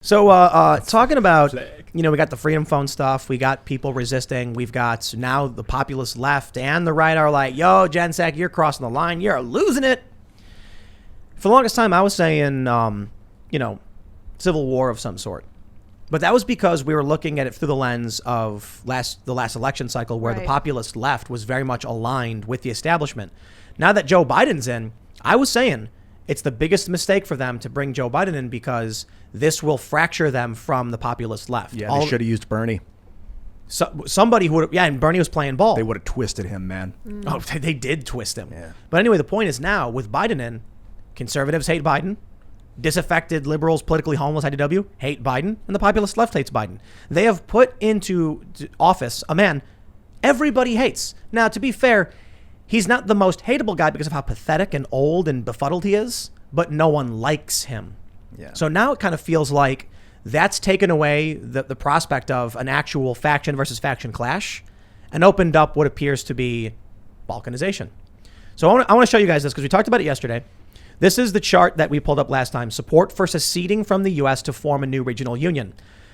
So talking about, we got the freedom phone stuff. We got people resisting. We've got now the populist left and the right are like, yo, Gensec, you're crossing the line. You're losing it. For the longest time, I was saying, civil war of some sort. But that was because we were looking at it through the lens of the last election cycle where the populist left was very much aligned with the establishment. Now that Joe Biden's in, I was saying it's the biggest mistake for them to bring Joe Biden in because this will fracture them from the populist left. Yeah, they should have used Bernie. Somebody who would, and Bernie was playing ball. They would have twisted him, man. Oh, they did twist him. Yeah. But anyway, the point is now with Biden in, conservatives hate Biden, disaffected liberals, politically homeless, IDW, hate Biden, and the populist left hates Biden. They have put into office a man everybody hates. Now, to be fair, he's not the most hateable guy because of how pathetic and old and befuddled he is, but no one likes him. Yeah. So now it kind of feels like that's taken away the prospect of an actual faction versus faction clash and opened up what appears to be balkanization. So I want to show you guys this because we talked about it yesterday. This is the chart that we pulled up last time. Support for seceding from the U.S. to form a new regional union.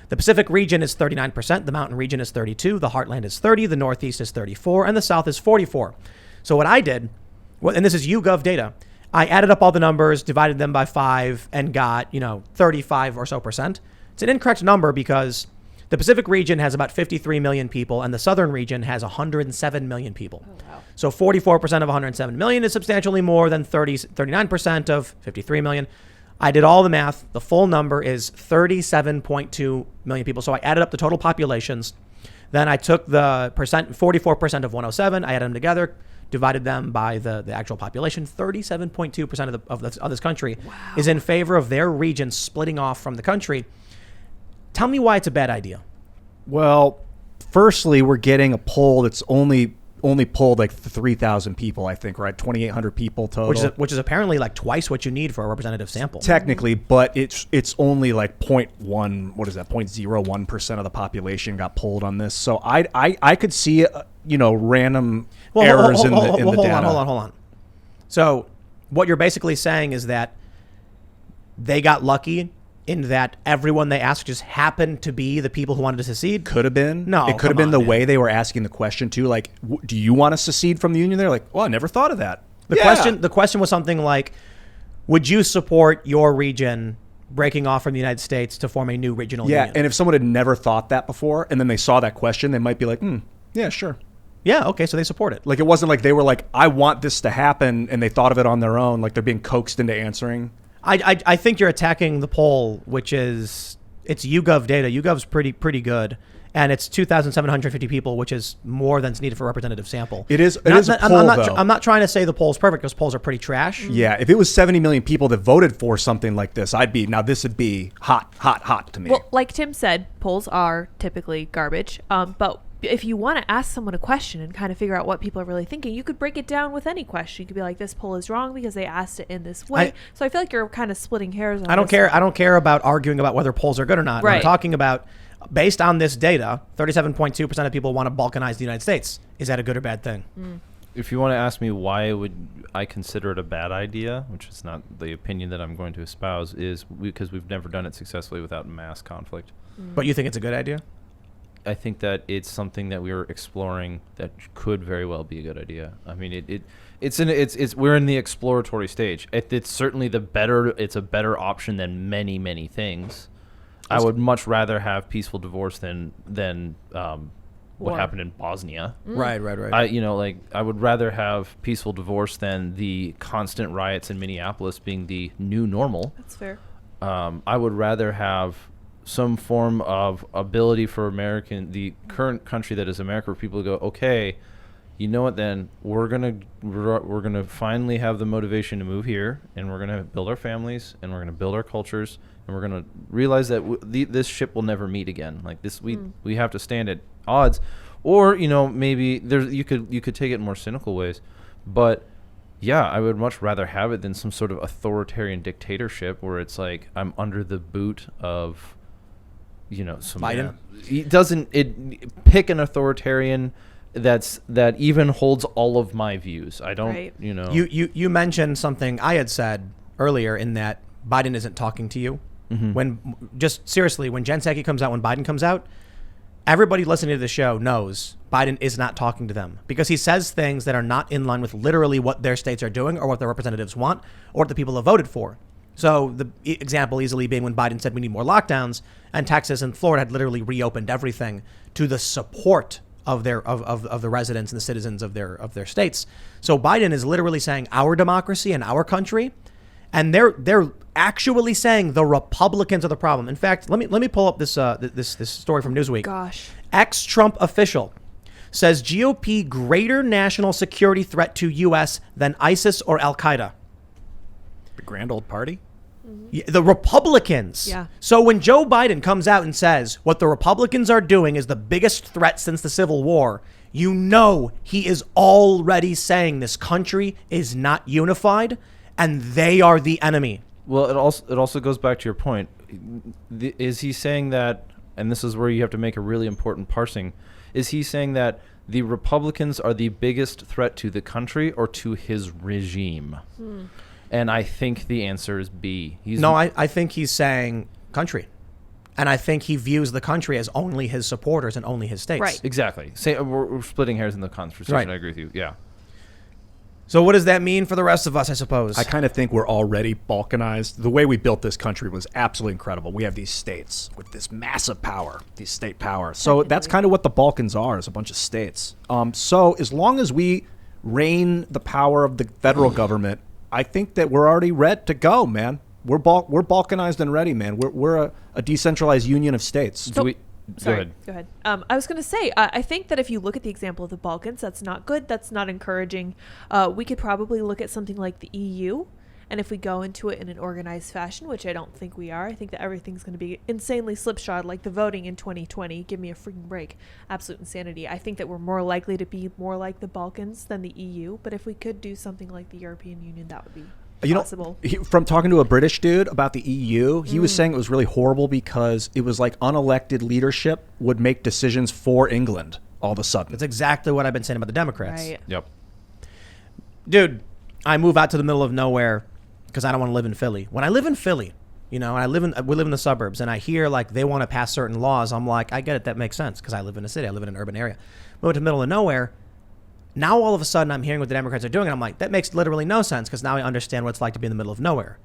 The Pacific region is 39%. The mountain region is 32%. The heartland is 30%. The Northeast is 34%. And the South is 44%. So what I did, and this is YouGov data, I added up all the numbers, divided them by 5, and got, 35 or so percent. It's an incorrect number because the Pacific region has about 53 million people, and the Southern region has 107 million people. Oh, wow. So 44% of 107 million is substantially more than 39% of 53 million. I did all the math. The full number is 37.2 million people. So I added up the total populations. Then I took the 44% of 107. I added them together, divided them by the actual population. 37.2% of this country is in favor of their region splitting off from the country. Tell me why it's a bad idea. Well, firstly, we're getting a poll that's only polled like 3,000 people, I think, right? 2,800 people total. Which is apparently like twice what you need for a representative sample. Technically, but it's only like 0.01% of the population got polled on this. So I could see random errors in the data. Hold on. So what you're basically saying is that they got lucky in that everyone they asked just happened to be the people who wanted to secede? Could have been. No, it could have been the way they were asking the question too. Like, do you want to secede from the union? They're like, well, I never thought of that. The question was something like, would you support your region breaking off from the United States to form a new regional union? Yeah, and if someone had never thought that before, and then they saw that question, they might be like, yeah, sure. Yeah, okay, so they support it. Like, it wasn't like they were like, I want this to happen, and they thought of it on their own, like they're being coaxed into answering. I think you're attacking the poll, which is, it's YouGov data. YouGov's pretty good. And it's 2,750 people, which is more than is needed for a representative sample. It is a poll, though. I'm not trying to say the poll's perfect because polls are pretty trash. Yeah, if it was 70 million people that voted for something like this, this would be hot to me. Well, like Tim said, polls are typically garbage. But if you want to ask someone a question and kind of figure out what people are really thinking, you could break it down with any question. You could be like, this poll is wrong because they asked it in this way. So I feel like you're kind of splitting hairs on I don't care about arguing about whether polls are good or not. Right. I'm talking about, based on this data, 37.2% of people want to balkanize the United States. Is that a good or bad thing? If you want to ask me why would I consider it a bad idea, which is not the opinion that I'm going to espouse, is because we've never done it successfully without mass conflict. But you think it's a good idea? I think that it's something that we are exploring that could very well be a good idea. I mean, we're in the exploratory stage. It's certainly it's a better option than many things. I would much rather have peaceful divorce than what happened in Bosnia. Right. I would rather have peaceful divorce than the constant riots in Minneapolis being the new normal. That's fair. I would rather have some form of ability for the current country that is America, where people go, okay, you know what, then we're gonna finally have the motivation to move here, and we're gonna build our families, and we're gonna build our cultures, and we're gonna realize that this ship will never meet again. Like this, we have to stand at odds, or maybe you could take it in more cynical ways, but yeah, I would much rather have it than some sort of authoritarian dictatorship where it's like I'm under the boot of some Biden. Pick an authoritarian that even holds all of my views. I don't, right. You mentioned something I had said earlier in that Biden isn't talking to you. When just seriously, when Jen Psaki comes out, when Biden comes out, everybody listening to the show knows Biden is not talking to them because he says things that are not in line with literally what their states are doing or what their representatives want or what the people have voted for. So the example easily being when Biden said we need more lockdowns and Texas and Florida had literally reopened everything to the support of the residents and the citizens of their states. So Biden is literally saying our democracy and our country, and they're actually saying the Republicans are the problem. In fact, let me pull up this story from Newsweek. Gosh. Ex-Trump official says GOP greater national security threat to U.S. than ISIS or Al-Qaeda. The grand old party? The Republicans. Yeah. So when Joe Biden comes out and says what the Republicans are doing is the biggest threat since the Civil War, you know he is already saying this country is not unified and they are the enemy. Well, it also goes back to your point. Is he saying that, and this is where you have to make a really important parsing, is he saying that the Republicans are the biggest threat to the country or to his regime? And I think the answer is B. I think he's saying country. And I think he views the country as only his supporters and only his states. Right. Exactly. We're splitting hairs in the conversation. Right. I agree with you. Yeah. So what does that mean for the rest of us, I suppose? I kind of think we're already balkanized. The way we built this country was absolutely incredible. We have these states with this massive power, these state power. So that's kind of what the Balkans are, is a bunch of states. So as long as we reign the power of the federal government, I think that we're already ready to go, man. We're balkanized and ready, man. We're a decentralized union of states. So- Go ahead. I was going to say, I think that if you look at the example of the Balkans, that's not good. That's not encouraging. We could probably look at something like the EU. And if we go into it in an organized fashion, which I don't think we are, I think that everything's going to be insanely slipshod, like the voting in 2020. Give me a freaking break. Absolute insanity. I think that we're more likely to be more like the Balkans than the EU. But if we could do something like the European Union, that would be possible. From talking to a British dude about the EU, he was saying it was really horrible because it was like unelected leadership would make decisions for England all of a sudden. That's exactly what I've been saying about the Democrats. Right. Yep. Dude, I move out to the middle of nowhere because I don't want to live in Philly. When I live in Philly, you know, and we live in the suburbs, and I hear like they want to pass certain laws, I'm like, I get it, that makes sense because I live in a city, I live in an urban area. Move to the middle of nowhere. Now all of a sudden I'm hearing what the Democrats are doing, and I'm like, that makes literally no sense because now I understand what it's like to be in the middle of nowhere.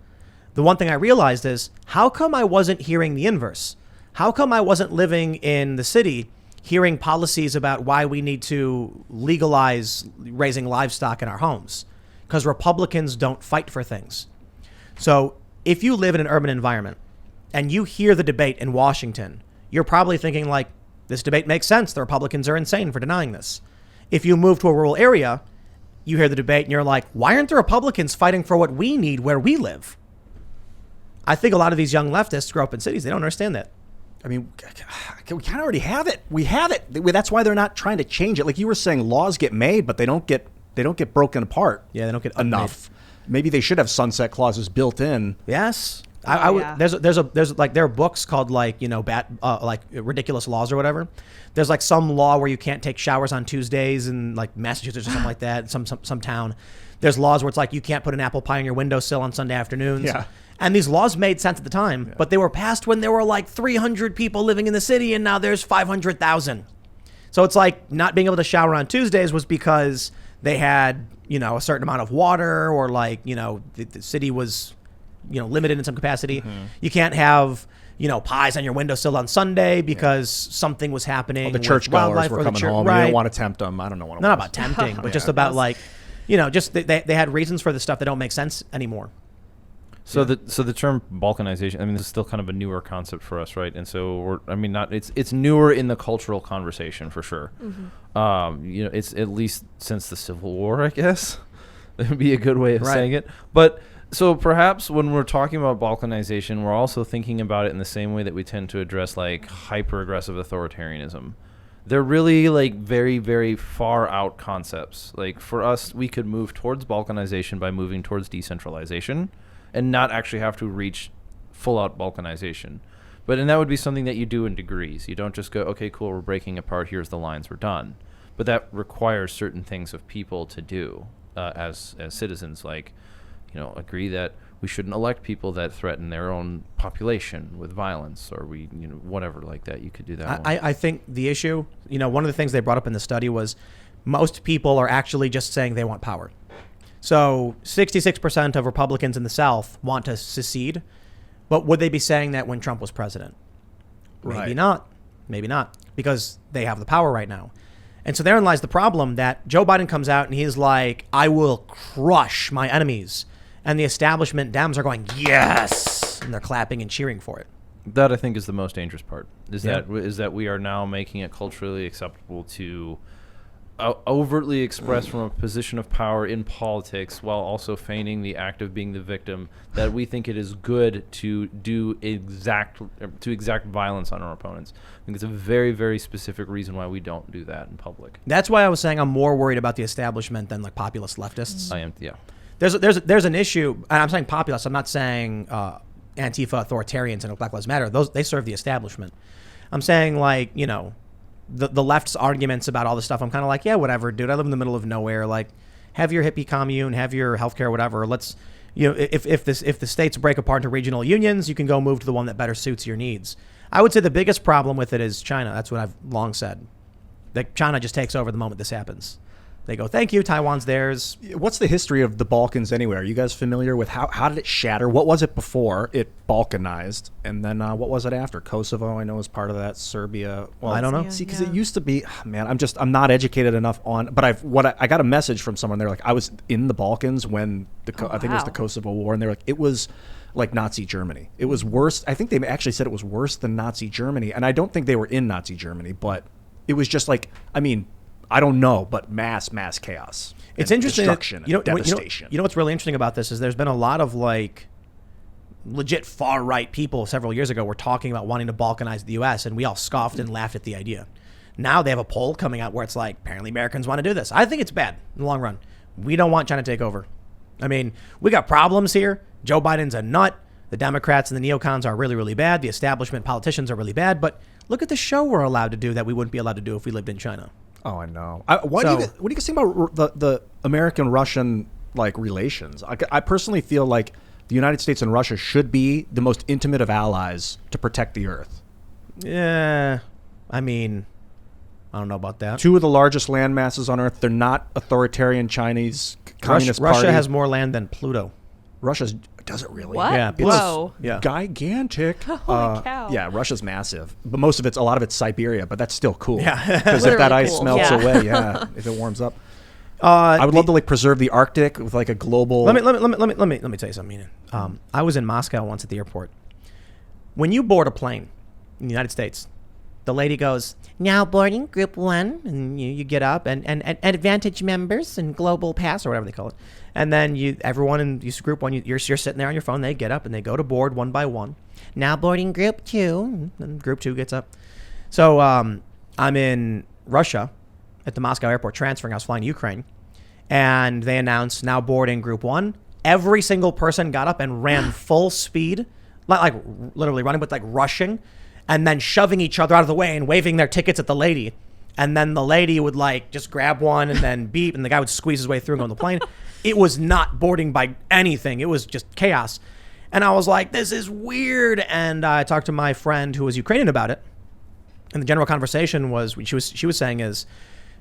The one thing I realized is, how come I wasn't hearing the inverse? How come I wasn't living in the city hearing policies about why we need to legalize raising livestock in our homes? Because Republicans don't fight for things. So if you live in an urban environment and you hear the debate in Washington, you're probably thinking like, this debate makes sense. The Republicans are insane for denying this. If you move to a rural area, you hear the debate and you're like, why aren't the Republicans fighting for what we need where we live? I think a lot of these young leftists grow up in cities. They don't understand that. I mean, we kind of already have it. We have it. That's why they're not trying to change it. Like you were saying, laws get made, but they don't get broken apart. Yeah, they don't get enough. Maybe they should have sunset clauses built in. Yes. Yeah. There's like there are books called like, you know, like ridiculous laws or whatever. There's like some law where you can't take showers on Tuesdays in like Massachusetts or something like that. Some town. There's laws where it's like you can't put an apple pie on your windowsill on Sunday afternoons. Yeah. And these laws made sense at the time, but they were passed when there were like 300 people living in the city, and now there's 500,000. So it's like not being able to shower on Tuesdays was because they had, you know, a certain amount of water, or like, you know, the city was, you know, limited in some capacity. You can't have, you know, pies on your windowsill on Sunday because something was happening. Well, the with churchgoers wildlife were or the coming church, home. right? You don't want to tempt them. I don't know what it Not was. about tempting, but Yeah, just it about was. like, you know, just they had reasons for the stuff that don't make sense anymore. So the term balkanization, I mean, this is still kind of a newer concept for us, right? And so it's newer in the cultural conversation for sure. You know, it's at least since the Civil War, I guess. That would be a good way of saying it. But so perhaps when we're talking about balkanization, we're also thinking about it in the same way that we tend to address like hyper aggressive authoritarianism. They're really like very, very far out concepts. Like for us, we could move towards balkanization by moving towards decentralization and not actually have to reach full-out balkanization. And that would be something that you do in degrees. You don't just go, okay, cool, we're breaking apart, here's the lines, we're done. But that requires certain things of people to do as citizens, like, you know, agree that we shouldn't elect people that threaten their own population with violence, or whatever like that. You could do that. I think the issue, one of the things they brought up in the study was most people are actually just saying they want power. So 66% of Republicans in the South want to secede, but would they be saying that when Trump was president? Maybe not. Maybe not, because they have the power right now. And so therein lies the problem that Joe Biden comes out and he's like, I will crush my enemies. And the establishment Dems are going, yes, and they're clapping and cheering for it. That I think is the most dangerous part. Is that we are now making it culturally acceptable to overtly express from a position of power in politics, while also feigning the act of being the victim. That we think it is good to exact violence on our opponents. I think it's a very, very specific reason why we don't do that in public. That's why I was saying I'm more worried about the establishment than like populist leftists. I am, yeah. There's an issue, and I'm saying populist. I'm not saying Antifa authoritarians and Black Lives Matter. They serve the establishment. I'm saying the left's arguments about all this stuff. I'm kind of like, yeah, whatever, dude. I live in the middle of nowhere. Like, have your hippie commune, have your healthcare, whatever. Let's, if the states break apart into regional unions, you can go move to the one that better suits your needs. I would say the biggest problem with it is China. That's what I've long said. That China just takes over the moment this happens. They go, thank you, Taiwan's theirs. What's the history of the Balkans anyway? Are you guys familiar with how did it shatter? What was it before it Balkanized? And then what was it after? Kosovo, I know, was part of that. Serbia. Well, I don't know. See, because it used to be, man, I'm not educated enough on, but I got a message from someone. They're like, I was in the Balkans when I think it was the Kosovo War, and they're like, it was like Nazi Germany. It was worse. I think they actually said it was worse than Nazi Germany. And I don't think they were in Nazi Germany, but it was just like, I don't know, but mass chaos. It's interesting. Destruction and devastation. You know what's really interesting about this is there's been a lot of legit far right people several years ago were talking about wanting to Balkanize the U.S. and we all scoffed and laughed at the idea. Now they have a poll coming out where it's like, apparently Americans want to do this. I think it's bad in the long run. We don't want China to take over. We got problems here. Joe Biden's a nut. The Democrats and the neocons are really, really bad. The establishment politicians are really bad. But look at the show we're allowed to do that we wouldn't be allowed to do if we lived in China. Oh, I know. What do you guys think about the American-Russian relations? I personally feel like the United States and Russia should be the most intimate of allies to protect the Earth. Yeah, I don't know about that. Two of the largest land masses on Earth. They're not authoritarian Chinese communist party. Russia has more land than Pluto. Does it really? What? Yeah. Whoa. Yeah. Gigantic. Holy cow. Yeah, Russia's massive. But a lot of it's Siberia, but that's still cool. Yeah. Because if that ice cool. melts away, if it warms up. I would love to preserve the Arctic with a global. Let me tell you something. I was in Moscow once at the airport. When you board a plane in the United States, the lady goes, now boarding group 1, and you get up, and advantage members and global pass or whatever they call it. And then everyone in group 1, you're sitting there on your phone, they get up and they go to board one by one. Now boarding group 2, and group 2 gets up. So I'm in Russia at the Moscow airport transferring. I was flying to Ukraine, and they announced now boarding group 1. Every single person got up and ran full speed, like literally running, but rushing, and then shoving each other out of the way and waving their tickets at the lady. And then the lady would just grab one and then beep, and the guy would squeeze his way through and go on the plane. It was not boarding by anything. It was just chaos. And I was like, this is weird. And I talked to my friend who was Ukrainian about it. And the general conversation was, she was saying is,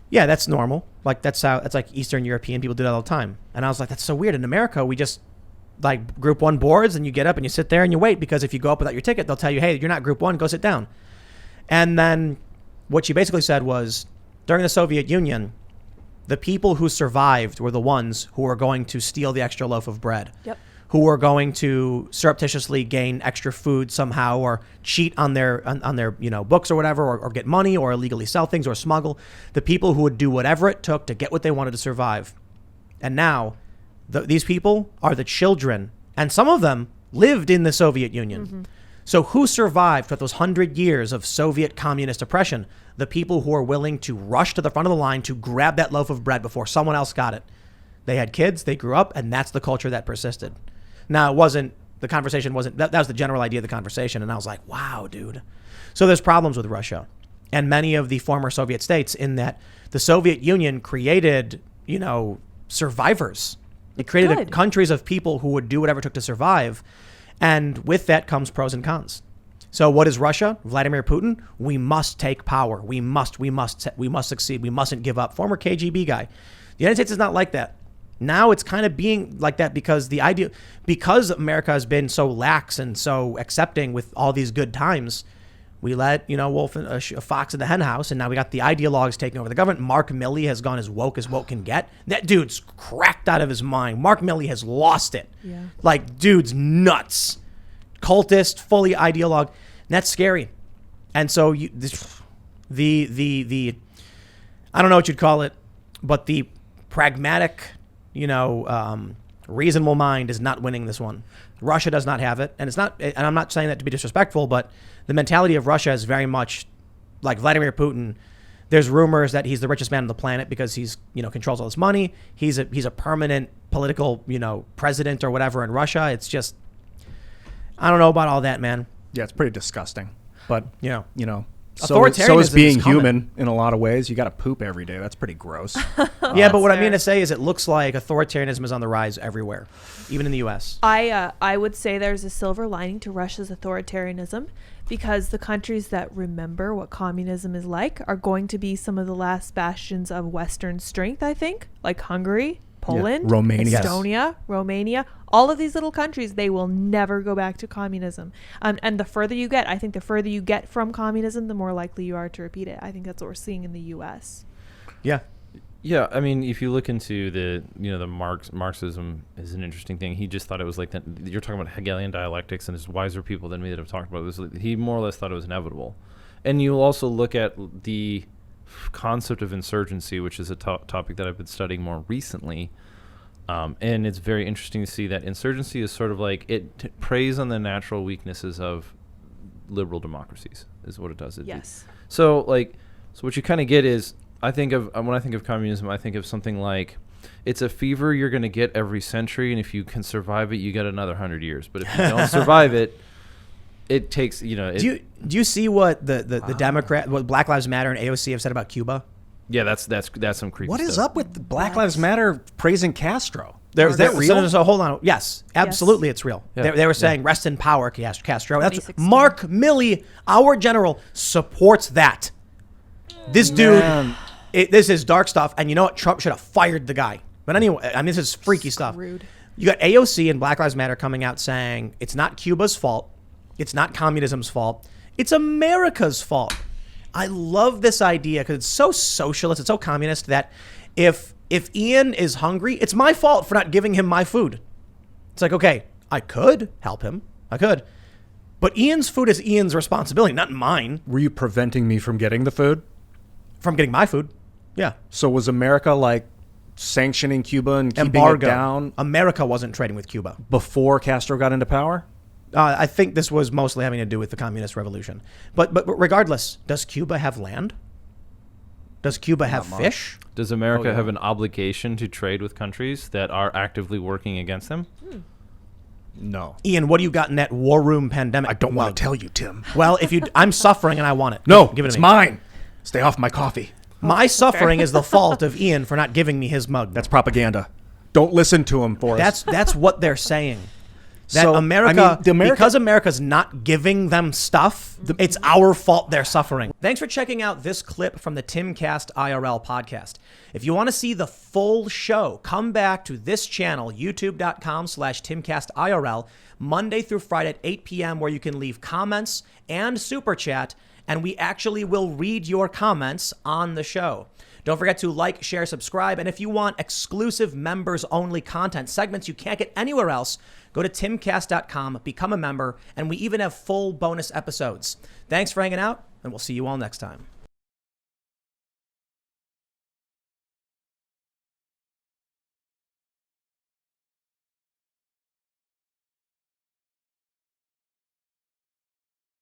yeah, that's normal. That's like Eastern European people do that all the time. And I was like, that's so weird. In America, we just group 1 boards and you get up and you sit there and you wait, because if you go up without your ticket, they'll tell you, hey, you're not group 1, go sit down. And then what she basically said was, during the Soviet Union, the people who survived were the ones who were going to steal the extra loaf of bread. Yep. Who were going to surreptitiously gain extra food somehow, or cheat on their books or whatever, or get money, or illegally sell things, or smuggle. The people who would do whatever it took to get what they wanted to survive. And now these people are the children, and some of them lived in the Soviet Union. Mm-hmm. So who survived for those 100 years of Soviet communist oppression? The people who are willing to rush to the front of the line to grab that loaf of bread before someone else got it. They had kids, they grew up, and that's the culture that persisted. Now, the conversation wasn't, that was the general idea of the conversation, and I was like, wow, dude. So there's problems with Russia and many of the former Soviet states, in that the Soviet Union created, survivors. It created Good. countries of people who would do whatever it took to survive. And with that comes pros and cons. So what is Russia? Vladimir Putin? We must take power. We must succeed. We mustn't give up. Former KGB guy. The United States is not like that. Now it's kind of being like that because because America has been so lax and so accepting with all these good times. We let, a fox in the hen house, and now we got the ideologues taking over the government. Mark Milley has gone as woke can get. That dude's cracked out of his mind. Mark Milley has lost it. Yeah. Like, dude's nuts. Cultist, fully ideologue. And that's scary. And so I don't know what you'd call it, but the pragmatic, reasonable mind is not winning this one. Russia does not have it, and I'm not saying that to be disrespectful, but the mentality of Russia is very much like Vladimir Putin. There's rumors that he's the richest man on the planet because he's, controls all this money. He's a permanent political, president or whatever in Russia. It's just, I don't know about all that, man. Yeah, it's pretty disgusting. But, so Authoritarianism is being is coming. human in a lot of ways. You got to poop every day. That's pretty gross. Yeah, but what I fair. mean to say is it looks like authoritarianism is on the rise everywhere, even in the U.S. I would say there's a silver lining to Russia's authoritarianism because the countries that remember what communism is like are going to be some of the last bastions of Western strength, I think, like Hungary, Poland, Romania. Estonia, Romania. All of these little countries, they will never go back to communism. And the further you get, I think the further you get from communism, the more likely you are to repeat it. I think that's what we're seeing in the U.S. Yeah. Yeah, I mean, if you look into the Marxism is an interesting thing. He just thought it was like that. You're talking about Hegelian dialectics, and there's wiser people than me that have talked about this. He more or less thought it was inevitable. And you'll also look at the concept of insurgency, which is a topic that I've been studying more recently. And it's very interesting to see that insurgency is sort of like it preys on the natural weaknesses of liberal democracies, is what it does. Yes. So what you kind of get is, I think of when I think of communism, I think of something like it's a fever you're going to get every century, and if you can survive it, you get another 100 years. But if you don't survive it, it takes Do you see what the Democrat, what Black Lives Matter and AOC have said about Cuba? Yeah, that's some creepy What stuff. is up with the Black Lives Matter praising Castro? Is that real? So hold on. Yes, absolutely, it's real. Yeah. They were saying rest in power, Castro. That's 2016. Mark Milley, our general, supports that. This dude, this is dark stuff. And you know what? Trump should have fired the guy. But anyway, I mean, this is freaky stuff. Rude. You got AOC and Black Lives Matter coming out saying it's not Cuba's fault. It's not communism's fault. It's America's fault. I love this idea because it's so socialist, it's so communist that if Ian is hungry, it's my fault for not giving him my food. It's like, okay, I could help him. I could. But Ian's food is Ian's responsibility, not mine. Were you preventing me from getting the food? From getting my food. Yeah. So was America sanctioning Cuba and keeping Embargo. it down America wasn't trading with Cuba. before Castro got into power? I think this was mostly having to do with the communist revolution. But regardless, does Cuba have land? Does Cuba have fish? Does America have an obligation to trade with countries that are actively working against them? No. Ian, what do you got in that war room pandemic? I don't want mug? to tell you, Tim. Well, I'm suffering and I want it. No, give it it's to me. mine. Stay off my coffee. My suffering is the fault of Ian for not giving me his mug. That's propaganda. Don't listen to him, Forrest. That's what they're saying. That So, America, the because America's not giving them stuff, it's our fault they're suffering. Thanks for checking out this clip from the Timcast IRL podcast. If you want to see the full show, come back to this channel, youtube.com/TimcastIRL, Monday through Friday at 8 p.m., where you can leave comments and super chat, and we actually will read your comments on the show. Don't forget to like, share, subscribe, and if you want exclusive members-only content, segments you can't get anywhere else, go to timcast.com, become a member, and we even have full bonus episodes. Thanks for hanging out, and we'll see you all next time.